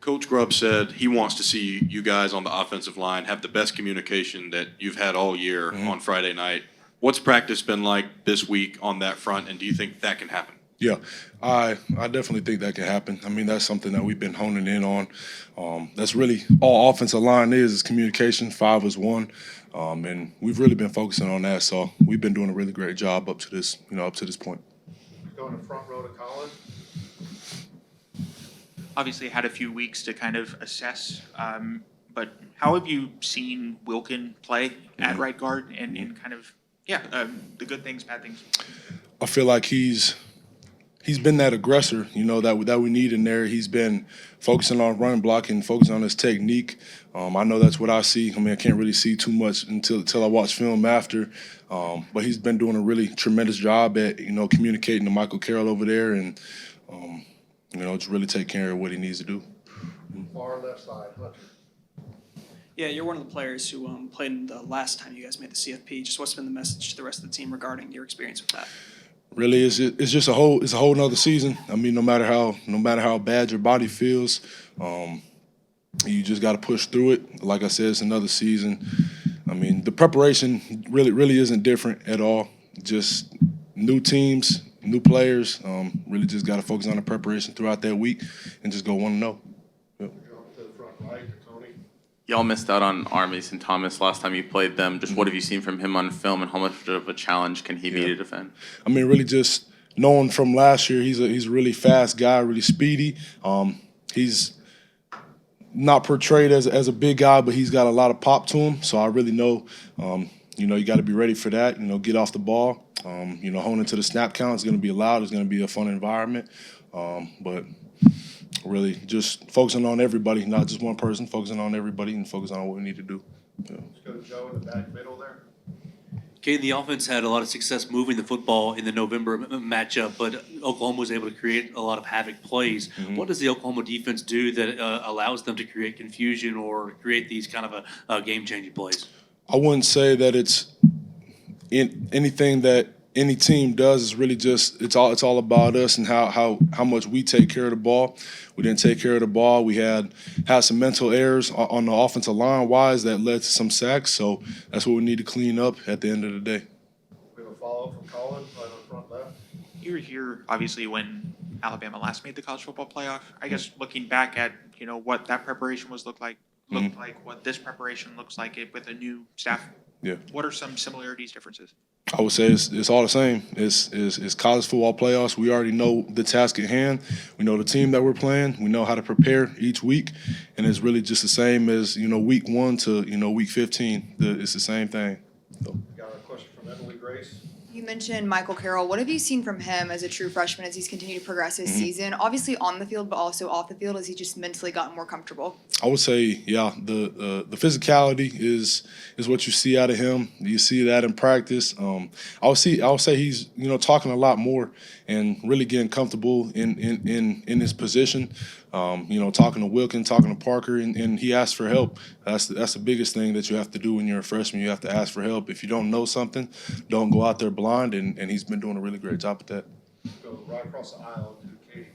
Coach Grubb said he wants to see you guys on the offensive line have the best communication that you've had all year on Friday night. What's practice been like this week on that front, and do you think that can happen? Yeah, I definitely think that can happen. I mean, that's something that we've been honing in on. That's really all offensive line is communication. 5 is 1, and we've really been focusing on that. So we've been doing a really great job up to this point. Going to front row to Colin. Obviously had a few weeks to kind of assess, but how have you seen Wilkin play at right guard and kind of, the good things, bad things? I feel like he's been that aggressor, that we need in there. He's been focusing on run blocking, focusing on his technique. I know that's what I see. I mean, I can't really see too much until I watch film after. But he's been doing a really tremendous job at, communicating to Michael Carroll over there and, just really take care of what he needs to do. Far left side, Hunter. Yeah, you're one of the players who played in the last time you guys made the CFP. Just what's been the message to the rest of the team regarding your experience with that? Really, it's just a whole nother season. I mean, no matter how bad your body feels, you just got to push through it. Like I said, it's another season. I mean, the preparation really isn't different at all. Just new teams, new players. Really just got to focus on the preparation throughout that week and just go 1-0. Yep. Go up to the front right to Tony. Y'all missed out on Armies and Thomas last time you played them. Just what have you seen from him on film, and how much of a challenge can he be to defend? I mean, really just knowing from last year, he's a really fast guy, really speedy. He's not portrayed as a big guy, but he's got a lot of pop to him. So I really know, you got to be ready for that. Get off the ball. Hone into the snap count. It's going to be loud. It's going to be a fun environment. But really just focusing on everybody, not just one person, focusing on everybody and focusing on what we need to do. Yeah. Let's go to Joe in the back middle there. Kadyn, the offense had a lot of success moving the football in the November matchup, but Oklahoma was able to create a lot of havoc plays. What does the Oklahoma defense do that allows them to create confusion or create these kind of game-changing plays? I wouldn't say that it's anything that any team does. Is really just it's all about us and how much we take care of the ball. We didn't take care of the ball. We had some mental errors on the offensive line wise that led to some sacks. So that's what we need to clean up at the end of the day. We have a follow-up from Colin right on the front left. You were here, obviously, when Alabama last made the college football playoff. I guess looking back at, what that preparation looked like what this preparation looks like with a new staff. Yeah. What are some similarities, differences? I would say it's all the same. It's college football playoffs. We already know the task at hand. We know the team that we're playing. We know how to prepare each week, and it's really just the same as week 1 to week 15. It's the same thing. So. We got a question from Emily Grace. You mentioned Michael Carroll. What have you seen from him as a true freshman as he's continued to progress his season? Obviously on the field, but also off the field. Has he just mentally gotten more comfortable? I would say, yeah, the physicality is what you see out of him. You see that in practice. I would say he's talking a lot more and really getting comfortable in his position. Talking to Wilkin, talking to Parker, and he asked for help. That's the biggest thing that you have to do when you're a freshman. You have to ask for help. If you don't know something, don't go out there blind, and he's been doing a really great job at that. Go right across the aisle to Katie.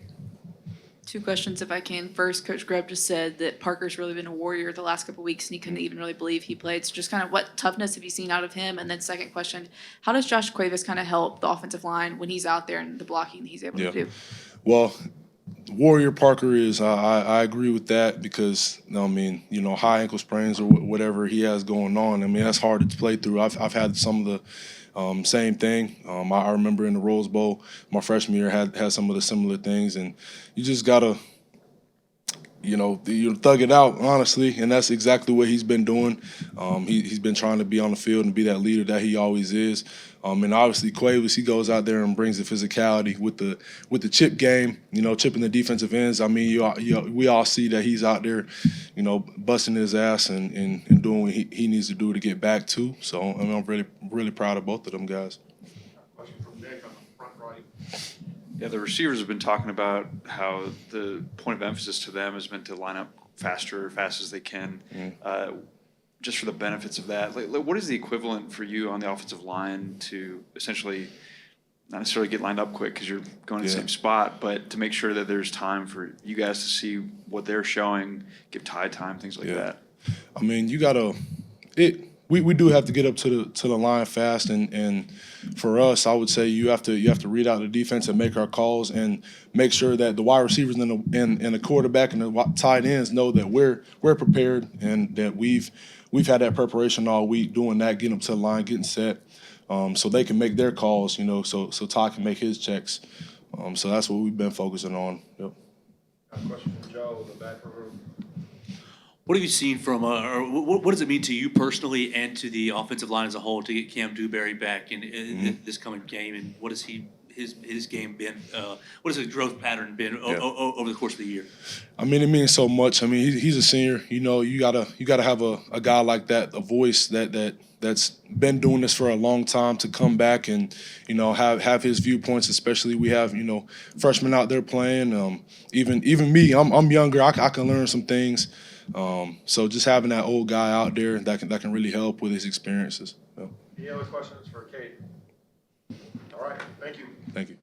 2 questions, if I can. First, Coach Grubb just said that Parker's really been a warrior the last couple of weeks, and he couldn't even really believe he played. So just kind of what toughness have you seen out of him? And then second question, how does Josh Cuevas kind of help the offensive line when he's out there and the blocking that he's able to do? Well, warrior Parker is, I agree with that because, high ankle sprains or whatever he has going on, that's hard to play through. I've had some of the same thing. I remember in the Rose Bowl, my freshman year had some of the similar things, and you just got to, you thug it out, honestly, and that's exactly what he's been doing. He's been trying to be on the field and be that leader that he always is. And obviously Cuevas, he goes out there and brings the physicality with the chip game, chipping the defensive ends. We all see that he's out there, busting his ass and doing what he needs to do to get back to. So I'm really proud of both of them guys. Question from Nick on the front right. Yeah, the receivers have been talking about how the point of emphasis to them has been to line up faster, fast as they can. Just for the benefits of that, what is the equivalent for you on the offensive line to essentially not necessarily get lined up quick because you're going to the Yeah. same spot, but to make sure that there's time for you guys to see what they're showing, give tie time, things like Yeah. that. I mean, you gotta we do have to get up to the line fast, and for us, I would say you have to read out the defense and make our calls and make sure that the wide receivers and the quarterback and the tight ends know that we're prepared and that we've had that preparation all week, doing that, getting up to the line, getting set, so they can make their calls, so Todd can make his checks. So that's what we've been focusing on. Yep. Got a question from Joe in the back room. What have you seen from, or what does it mean to you personally and to the offensive line as a whole to get Cam Dewberry back in this coming game? And what has his game been? What has his growth pattern been over the course of the year? I mean, it means so much. I mean, he's a senior. You gotta have a guy like that, a voice that's been doing this for a long time, to come back and have his viewpoints. Especially we have freshmen out there playing. Even me, I'm younger. I can learn some things. So just having that old guy out there that can really help with his experiences. Any other questions for Kadyn? All right, thank you. Thank you.